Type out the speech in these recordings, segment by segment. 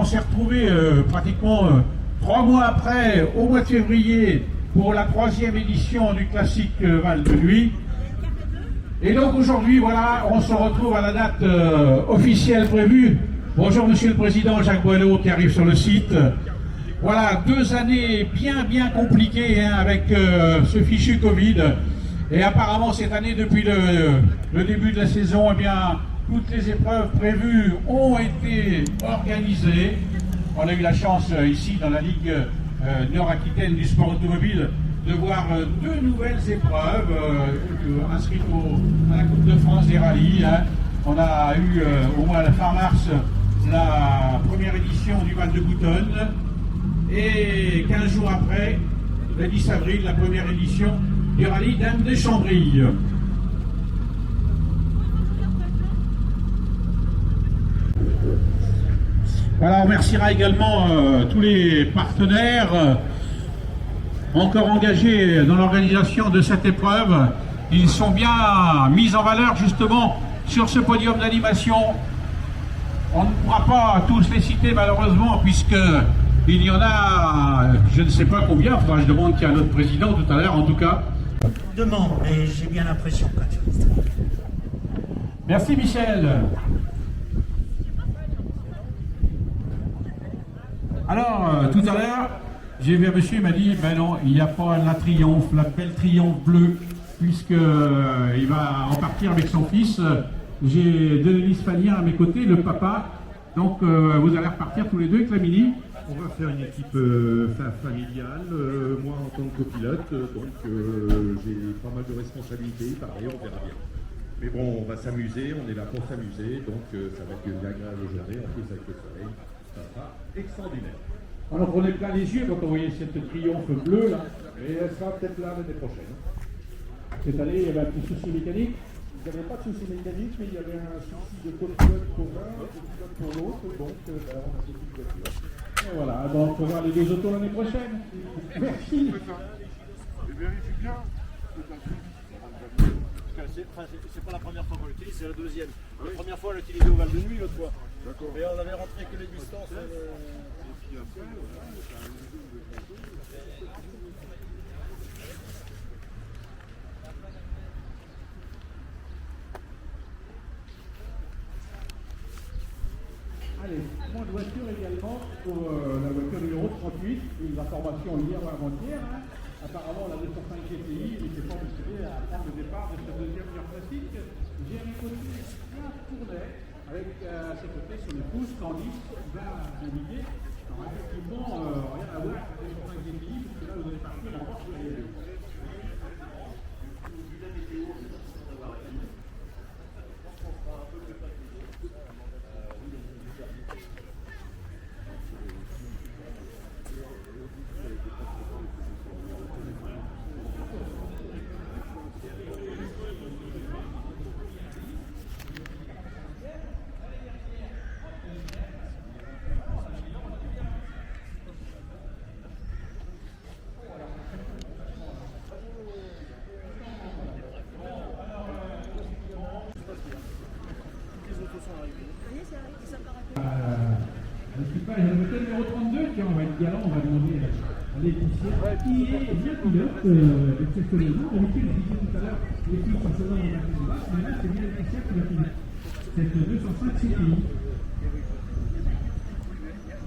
s'est retrouvé pratiquement 3 mois après, au mois de février, pour la 3e édition du classique Val de Nuit. Et donc aujourd'hui, voilà, on se retrouve à la date officielle prévue. Bonjour Monsieur le Président Jacques Boileau qui arrive sur le site. Voilà, 2 années bien compliquées hein, avec ce fichu Covid. Et apparemment cette année, depuis le début de la saison, eh bien, toutes les épreuves prévues ont été organisées. On a eu la chance ici dans la Ligue Nord-Aquitaine du sport automobile de voir 2 nouvelles épreuves inscrites à la Coupe de France des rallyes. Hein. On a eu au mois de fin mars la première édition du Val de Boutonne et 15 jours après, le 10 avril, la première édition du rallye d'Anne des Chambrilles. Voilà, on remerciera également tous les partenaires encore engagés dans l'organisation de cette épreuve. Ils sont bien mis en valeur justement sur ce podium d'animation. On ne pourra pas tous les citer malheureusement puisqu'il y en a, je ne sais pas combien, il faudra que je demande qu'il y a notre président tout à l'heure en tout cas. Demande, mais j'ai bien l'impression quand même. Merci Michel. Alors, tout à l'heure, j'ai vu un monsieur, il m'a dit, ben non, il n'y a pas la triomphe, la belle triomphe bleue, puisqu'il va en partir avec son fils. J'ai Denise Fagnier à mes côtés, le papa. Donc, vous allez repartir tous les deux avec la Mini. On va faire une équipe familiale, moi en tant que copilote, donc j'ai pas mal de responsabilités, pareil, on verra bien. Mais bon, on va s'amuser, on est là pour s'amuser, donc ça va être une agréable journée, en plus avec le soleil, ça sera extraordinaire. Alors, prenez plein les yeux quand on voyait cette triomphe bleue là. Et elle sera peut-être là l'année prochaine. Cette année, il y avait un petit souci mécanique. Il n'y avait pas de souci mécanique, mais il y avait un souci de copilote pour l'un, de copilote pour l'autre, donc on a fait une voiture. Et voilà, donc on va voir les 2 autos l'année prochaine. Merci. C'est pas la première fois qu'on l'utilise, c'est la deuxième. La première fois, on l'a utilisé au Val de Nuit, l'autre fois. Mais on avait rentré que les distances. Allez, point de voiture également pour la voiture numéro 38, une information hier ou avant-hier. Hein. Apparemment, la 205 GTI n'était pas décidée à prendre le départ de ce deuxième tour classique. J'ai à mes côtés un Tournet avec à ses côtés sur le pouce Candice qui va naviguer. Alors effectivement, rien à voir avec la 205 GTI, puisque là vous allez partir en porte sur les deux. La voiture numéro 32, tiens, on va être galant, on va demander à Laetitia, qui est bien pilote exceptionnellement. D'habitude, je disais tout à l'heure, les filles sont souvent dans la plus basse, mais là, c'est bien Laetitia qui va piloter cette 205 CTI.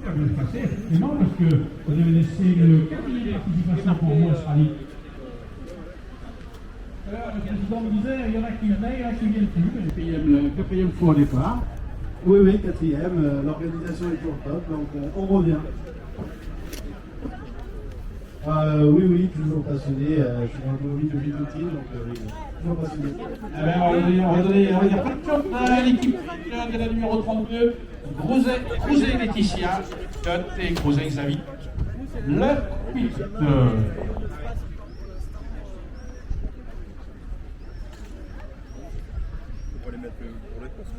Ça va bien se passer, effectivement, parce que vous avez laissé le 4e participation pour moi, Australie. Alors, le président me disait, il y en a qui venaient, il y en a qui viennent plus, mais le 4e fois au départ. Oui, 4e, l'organisation est toujours top, donc on revient. Oui, toujours passionné, je suis dans le depuis petit, donc oui, toujours passionné. On va dire pas de choc à l'équipe de la numéro 32, Crozet Laetitia, et Crozet Xavier. Le 8. On va les mettre pour les courses.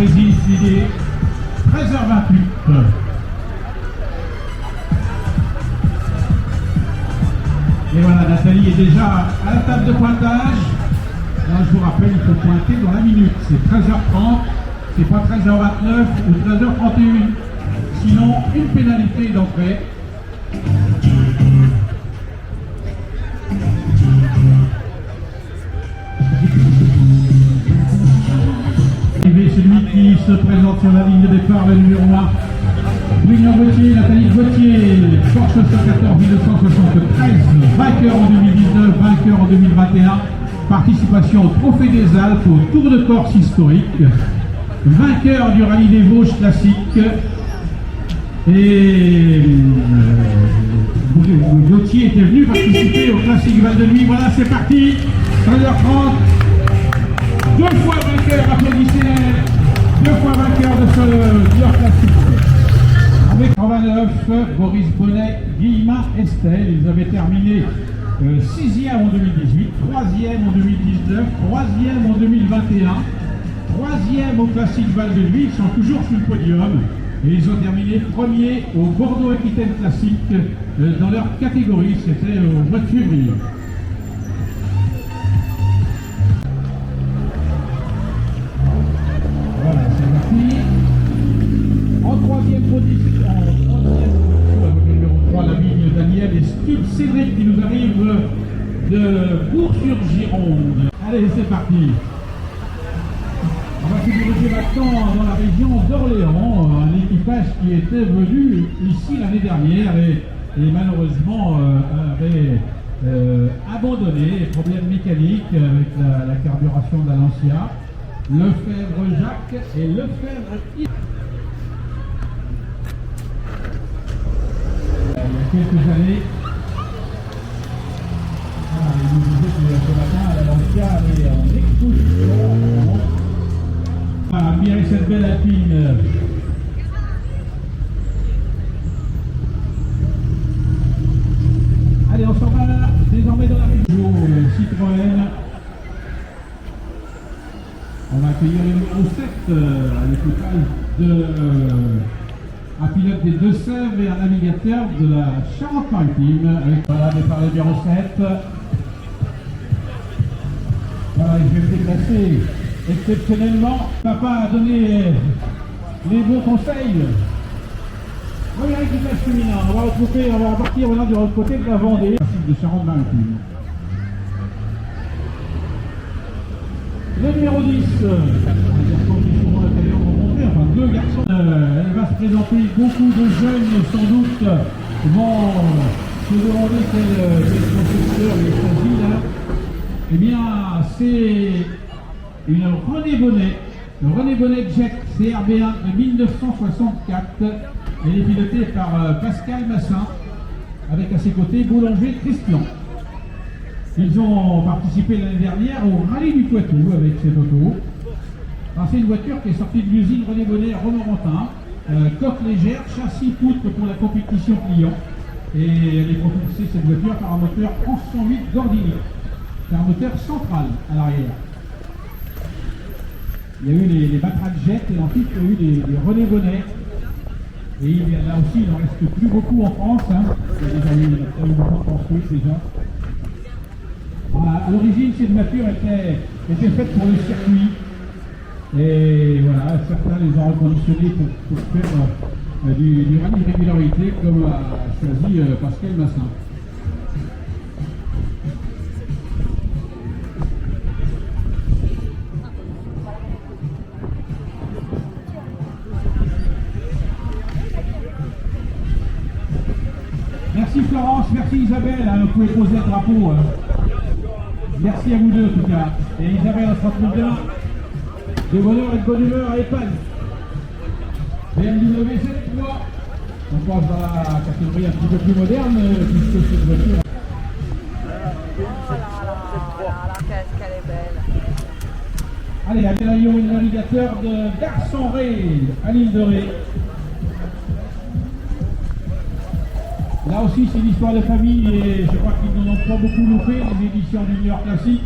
Brésil, il est 13h28. Et voilà, Nathalie est déjà à la table de pointage. Là, je vous rappelle, il faut pointer dans la minute. C'est 13h30, c'est pas 13h29 ou 13h31. Sinon, une pénalité d'entrée. Celui qui se présente sur la ligne de départ, le numéro 1. Bruno Gauthier, Nathalie Gauthier, Porsche 114 1973, vainqueur en 2019, vainqueur en 2021, participation au Trophée des Alpes, au Tour de Corse historique, vainqueur du Rallye des Vosges classique, et Gauthier était venu participer au Classique Val de Nuit. Voilà, c'est parti, 13h30, deux fois vainqueur, applaudissez-les, deux fois vainqueur de ce Dior Classique. Avec 89, Boris Bonnet, Guillemin, Estelle, ils avaient terminé 6e en 2018, 3e en 2019, 3e en 2021, 3e au Classique Val de Nuit, ils sont toujours sur le podium et ils ont terminé premier au Bordeaux-Aquitaine Classique dans leur catégorie, c'était au mois de février. Voilà, c'est parti. En troisième position, avec le numéro 3, la ligne Daniel et Steve Cédric qui nous arrive de Bourg-sur-Gironde. Allez, c'est parti. On va se diriger maintenant dans la région d'Orléans, un équipage qui était venu ici l'année dernière et malheureusement avait abandonné, problème mécanique avec la carburation de la Lancia. Lefebvre Jacques et Lefebvre Yves. Il y a quelques années, il nous disait que ce matin, la Lancia est en exposition. Admirez cette belle Alpine. Allez, on s'en va là, désormais dans la région Citroën. On va accueillir le numéro 7 à l'équipage un pilote des Deux-Sèvres et un navigateur de la Charente-Maritime. Voilà, départ le numéro 7. Voilà, je vais me déplacer exceptionnellement. Papa a donné les bons conseils. Voilà l'équipage féminin. On va repartir maintenant du côté de la Vendée, de Charente-Maritime. Le numéro 10, deux garçons. Elle va se présenter, beaucoup de jeunes sans doute vont se demander quel professeur il s'agit là. Eh bien, c'est une René Bonnet Jet CRB1 de 1964. Elle est pilotée par Pascal Massin, avec à ses côtés Boulanger Christian. Ils ont participé l'année dernière au Rallye du Poitou avec cette auto. C'est une voiture qui est sortie de l'usine René Bonnet à Romorantin. Coque légère, châssis poutre pour la compétition client. Et elle est propulsée, cette voiture, par un moteur 1108 Gordini. C'est un moteur central à l'arrière. Il y a eu les Batrac Jet et ensuite il y a eu les René Bonnet. Et là aussi, il n'en reste plus beaucoup en France. Il y a déjà eu beaucoup construites déjà. À l'origine, cette voiture était faite pour le circuit. Et voilà, certains les ont reconditionnés pour faire du rallye de régularité, comme a choisi Pascal Massin. Merci Florence, merci Isabelle, vous pouvez poser le drapeau. Merci à vous deux en tout cas. Et Isabelle, on se retrouve demain. De bonheur et de bonne humeur à EPAN. BMW 7.3. On passe dans la catégorie un petit peu plus moderne, puisque cette voiture. Oh là là, qu'est-ce qu'elle est belle. Allez, accueillons le navigateur de Garçon-Ré à l'île de Ré. Là aussi, c'est une histoire de famille et je crois qu'ils n'en ont pas beaucoup loupé, les éditions du New York Classique.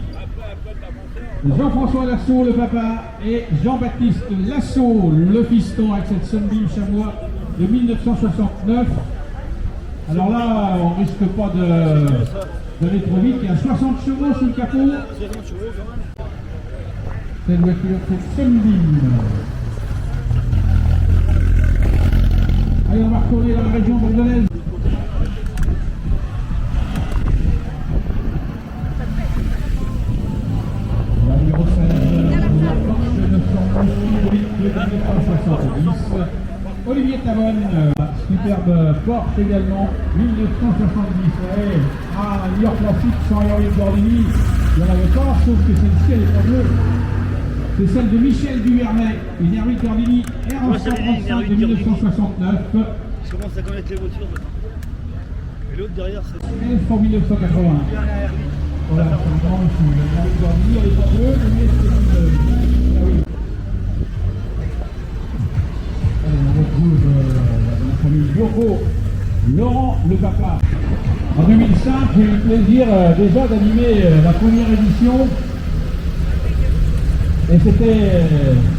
Jean-François Lasso, le papa, et Jean-Baptiste Lasso, le fiston, avec cette Sunbeam chamois de 1969. Alors là, on risque pas d'aller trop vite. Il y a 60 chevaux sous le capot. C'est une voiture, c'est Sunbeam. Allez, on va retourner dans la région bordelaise. La numéro 16, Olivier Tavonne, superbe Porsche également, 1970. Ouais. Ah, New York classique sans Henri Gordini, il n'y en avait pas, sauf que celle-ci, elle est pas bleue. C'est celle de Michel Duvernay, une Henri Gordini R135 de 1969. Je commence à connaître les voitures. Et l'autre derrière, c'est. Elle pour 1980. Voilà, c'est le grand aussi. Henri Gordini, elle est pas bleue, mais c'est une. Ah oui. Allez, on retrouve la famille Biocco, Laurent le papa. En 2005, j'ai eu le plaisir déjà d'animer la première édition. Et c'était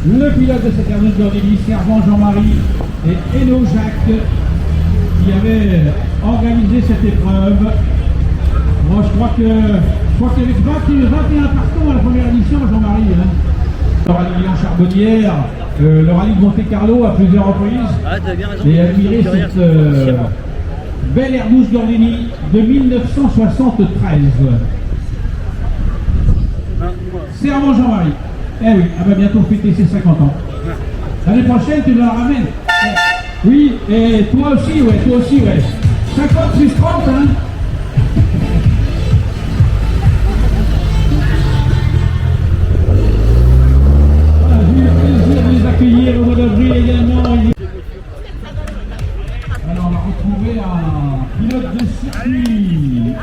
le pilote de cette Henri Gordini, Servant Jean-Marie et Héno Jacques qui avaient organisé cette épreuve. Moi, je crois qu'il y avait 21 partants à la première édition, Jean-Marie. Hein. Le rallye Lyon-Charbonnière, le rallye de Monte-Carlo à plusieurs reprises. Ah, t'as bien raison. Et admirer cette belle Airbus Gordini de 1973. Servant Jean-Marie. Eh oui, elle va bientôt fêter ses 50 ans. L'année prochaine, tu nous la ramènes. Oui, et toi aussi, ouais. 50 plus 30, hein. Voilà, j'ai eu le plaisir de les accueillir au mois d'avril également. Alors, on va retrouver un pilote de circuit.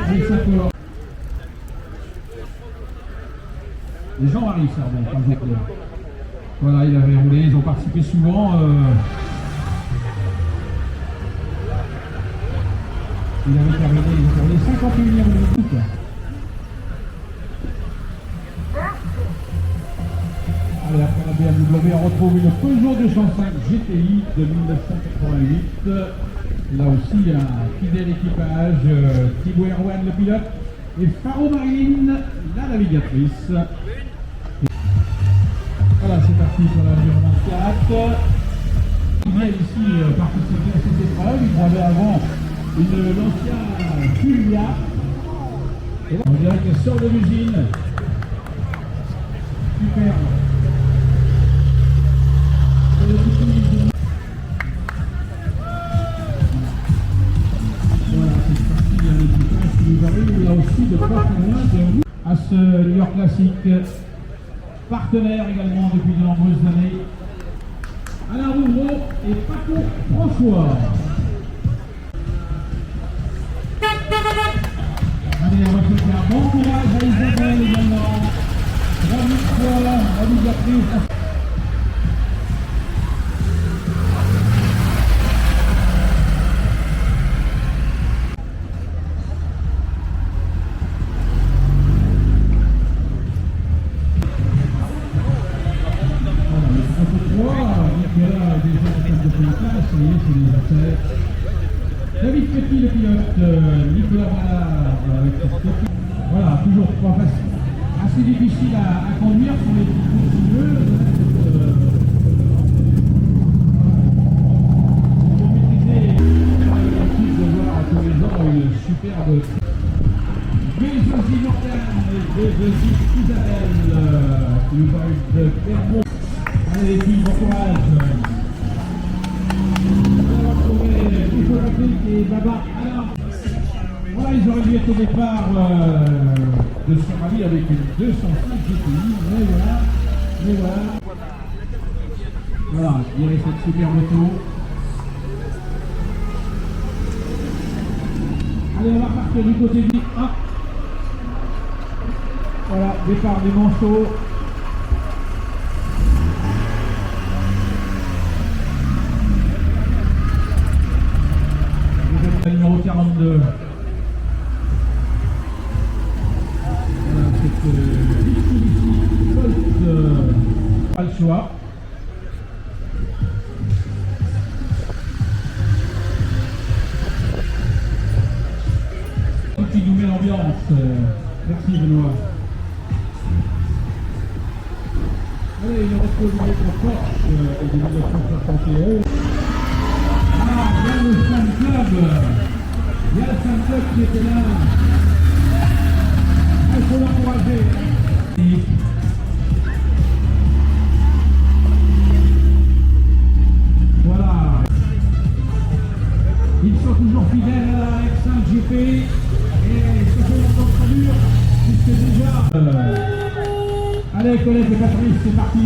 Les gens arrivent, Servant, par exemple. Voilà, il avait roulé, ils ont participé souvent. Il avait terminé, ils ont terminé 51e minute. Allez, après la BMW, on retrouve une Peugeot 205 GTI de 1988. Là aussi, un fidèle équipage. Thibaut Erwan, le pilote, et Faro Marilyn, la navigatrice. Voilà, c'est parti pour la numéro 24. Il vient ici participer à cette épreuve. Il avait avant une Lancia Julia. Et là, on dirait qu'elle sort de l'usine. Super. Voilà, c'est parti. Il y a un équipage qui nous arrive là aussi de pas très loin à ce New York classique. Partenaire également depuis de nombreuses années. Alain Rouvreau et Paco François. Allez, on va souhaiter un bon courage à Isabelle également. Bravo fois, la navigatrice. David Petit, le pilote, Nicolas Ballard avec Petit. Voilà, toujours pas facile. Assez difficile à conduire pour les petits continueux. Pour maîtriser l'habitude de voir tous les ans une superbe Bézosi Morgan et Bézosi Isabelle qui nous parlent de Perron. Allez les filles, bon courage. Et Baba. Alors, voilà, ils auraient dû être au départ de ce rallye avec une 205 GTI, mais voilà. Voilà, il y avait cette super moto. Allez, on va partir du côté du A. Voilà, départ des manchots. Numéro 42. Voilà, cette Mitsubishi Williams. Merci Benoît. Allez, il retrouve notre Porsche de 1971. Ah, il y a le fan club. Il y a le fan club qui était là. Il faut l'encourager. Voilà. Ils sont toujours fidèles à la X5 GP et ça fait longtemps que ça dure, puisque déjà... Allez, collègues et Patrice, c'est parti.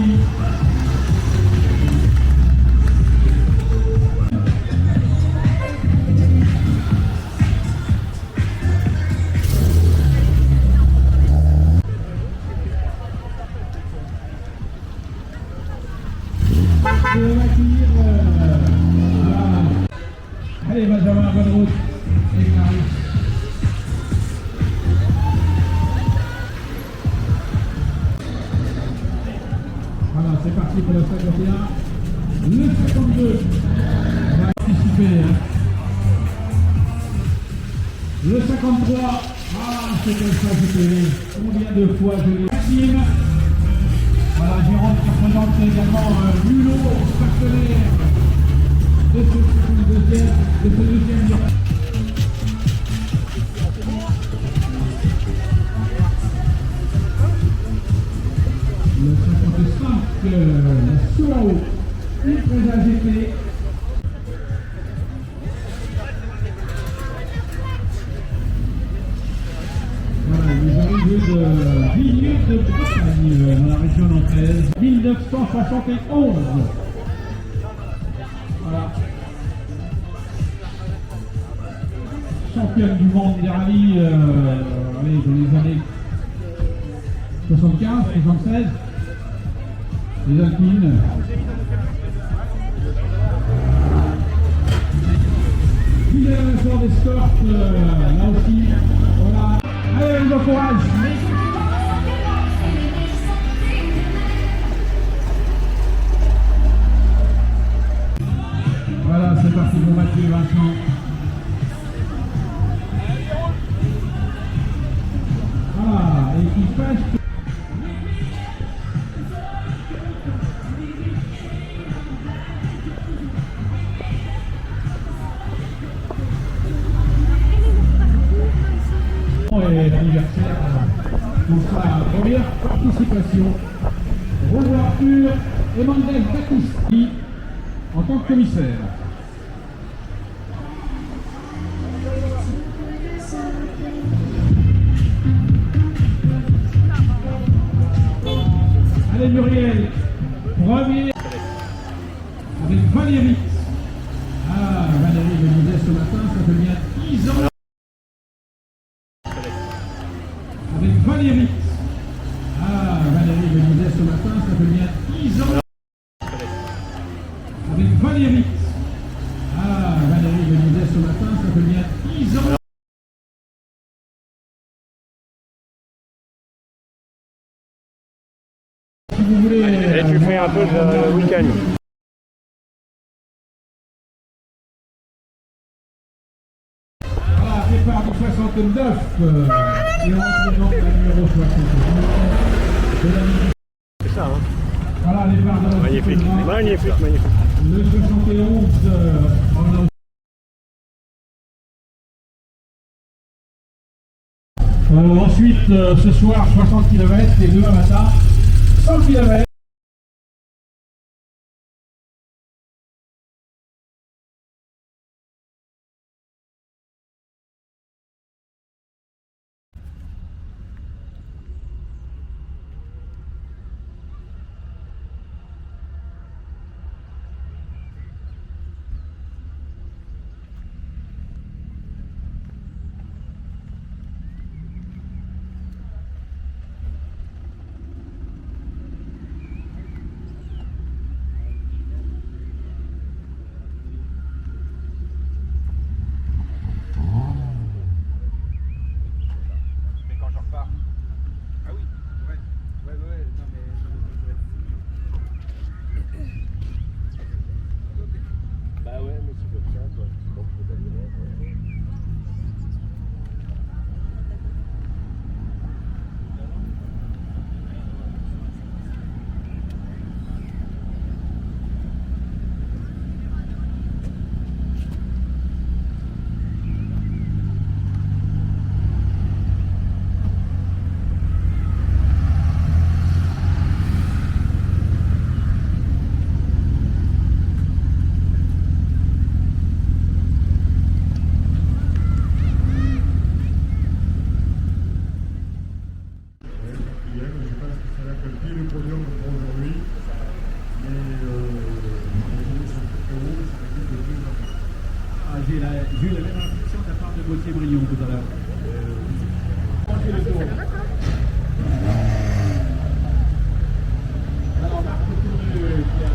Allez, Benjamin, bonne route. Et Clarisse. Voilà, c'est parti pour le 51. Le 52 va participer. Hein. Le 53. Ah, c'est comme ça que c'était. Combien de fois je l'ai. Maxime. Voilà, Jérôme qui représente également Mulot, partenaire de ce deuxième. Le 55, la Suao, Ultra GT. Voilà, ils arrivent de Villiers de Bretagne, dans la région nantaise, 1971. Voilà. Championne du monde des rallyes allez, dans les années 75, 76. Les Alpines. Fidèle à l'effort des Scorps, là aussi. Voilà. Allez, on vous encourage. Voilà, c'est parti pour Mathieu et Vincent. Voilà, équipage. Et l'anniversaire pour sa première participation. Revoiture Emmanuel Battisti en tant que commissaire. Allez Muriel, premier avec Valérie. Ah, Valérie me disait ce matin, ça fait bien 10 ans. Avec Valérie. Ah, Valérie me disait ce matin, ça fait bien 10 ans. Avec Valérie. Ah, Valérie me disait ce matin, ça fait bien 10 ans. Si vous voulez... Et tu fais un peu de week-end. Voilà, départ du 69 et on présente la numéro 69. C'est ça, hein. Voilà, départ de la Magnifique, Super magnifique, magnifique. Le 71 en ensuite, ce soir, 60 km et demain matin, 100 km. J'ai eu la même réflexion de la part de Gauthier Brion tout à l'heure. Pensez le tour. Alors, Marc Tourneux qui a...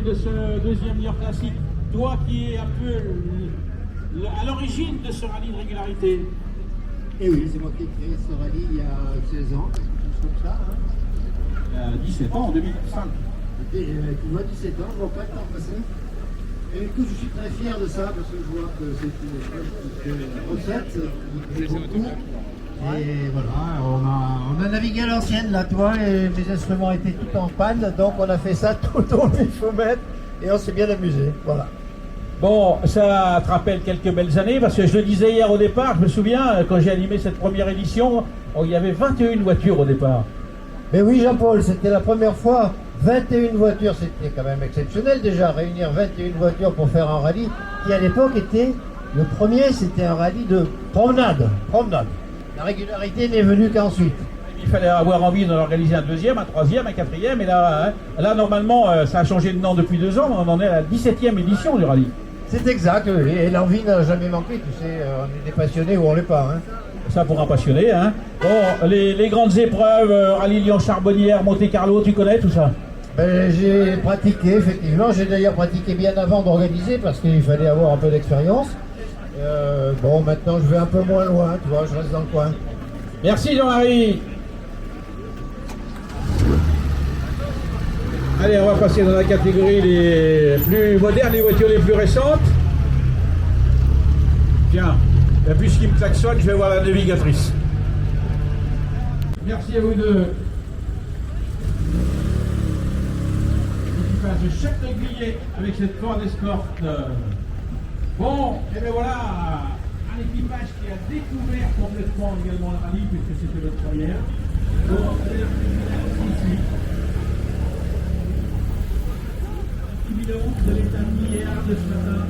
De ce deuxième New York Classic, toi qui es un peu à l'origine de ce rallye de régularité. Et oui, c'est moi qui ai créé ce rallye il y a 16 ans, quelque chose comme ça. Hein. 17 ans, en 2005. Et moi, 17 ans, je vois pas le temps passer. Et écoute, je suis très fier de ça parce que je vois que c'est une recette qui plaît beaucoup. Et voilà, on a navigué à l'ancienne là, tu vois, et mes instruments étaient tout en panne, donc on a fait ça tout au 1000 mètres et on s'est bien amusé, voilà. Bon, ça te rappelle quelques belles années, parce que je le disais hier au départ, je me souviens, quand j'ai animé cette première édition, il y avait 21 voitures au départ. Mais oui, Jean-Paul, c'était la première fois, 21 voitures, c'était quand même exceptionnel déjà, réunir 21 voitures pour faire un rallye, qui à l'époque était, le premier c'était un rallye de promenade. La régularité n'est venue qu'ensuite. Il fallait avoir envie d'en organiser un deuxième, un troisième, un quatrième, et là, normalement, ça a changé de nom depuis 2 ans, on en est à la 17e édition du rallye. C'est exact, oui, et l'envie n'a jamais manqué, tu sais, on est des passionnés ou on l'est pas. Hein. Ça pour un passionné, hein. Bon, les grandes épreuves, rallye Lyon-Charbonnière, Monte-Carlo, tu connais tout ça? Ben, j'ai pratiqué, effectivement, j'ai d'ailleurs pratiqué bien avant d'organiser, parce qu'il fallait avoir un peu d'expérience. Bon, maintenant je vais un peu moins loin, tu vois, je reste dans le coin. Merci Jean-Marie. Allez, on va passer dans la catégorie les plus modernes, les voitures les plus récentes. Tiens, puisqu'il me klaxonne, je vais voir la navigatrice. Merci à vous deux. L'équipage de Chef Régulier avec cette Ford Escort. Bon, et bien voilà, un équipage qui a découvert complètement également le rallye, puisque c'était notre première. Bon, c'est ici. Petit bilan de l'état hier de ce matin.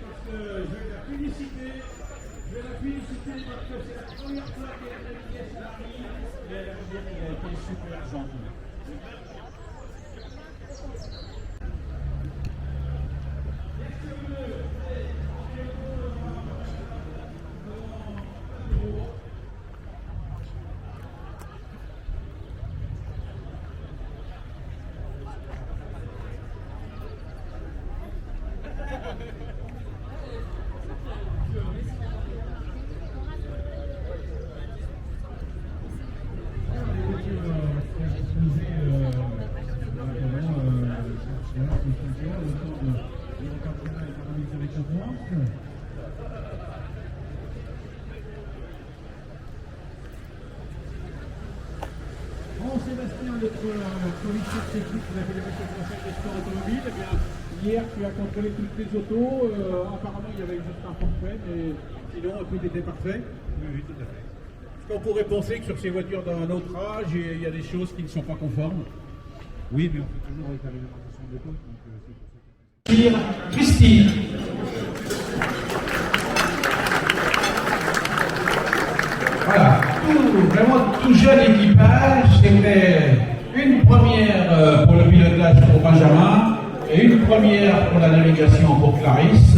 Parce que je vais la féliciter parce que c'est la première fois qu'elle a navigué sur la rallye. Et elle a été super gentille. Bon, Sébastien, notre commissaire technique de la Fédération française des sports automobiles, eh bien, hier tu as contrôlé toutes les autos. Apparemment, il y avait juste un forfait, mais sinon, tout était parfait. Oui, tout à fait. Est-ce qu'on pourrait penser que sur ces voitures d'un autre âge, il y a des choses qui ne sont pas conformes? Oui, mais on fait toujours avec la réglementation de l'époque, donc c'est pour ça. Christine. Voilà, vraiment tout jeune équipage, c'était une première pour le pilotage pour Benjamin et une première pour la navigation pour Clarisse.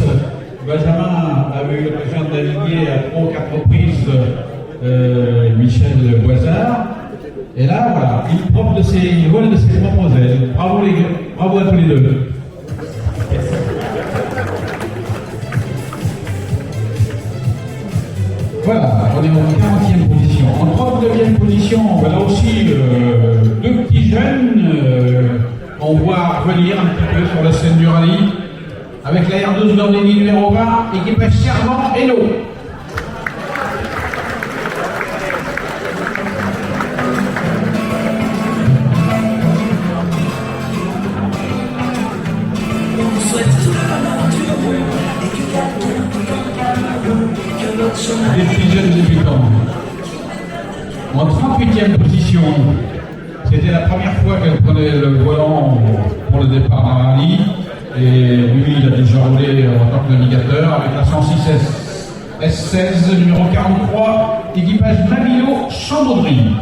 Benjamin avait eu l'occasion de naviguer à 3 ou 4 reprises Michel Boisard. Et là, voilà, il vole de ses propres ailes. Bravo les gars, bravo à tous les deux. Voilà, on est en 40e position. En 39e position, voilà aussi 2 petits jeunes qu'on voit revenir un petit peu sur la scène du rallye avec la R12 Nordini numéro 20, équipage Servant Hello. Des petits jeunes débutants. 38e position. C'était la première fois qu'elle prenait le volant pour le départ d'un rallye. Et lui, il a déjà roulé en tant que navigateur avec la 106 S16 numéro 43, équipage Navio Chambondry.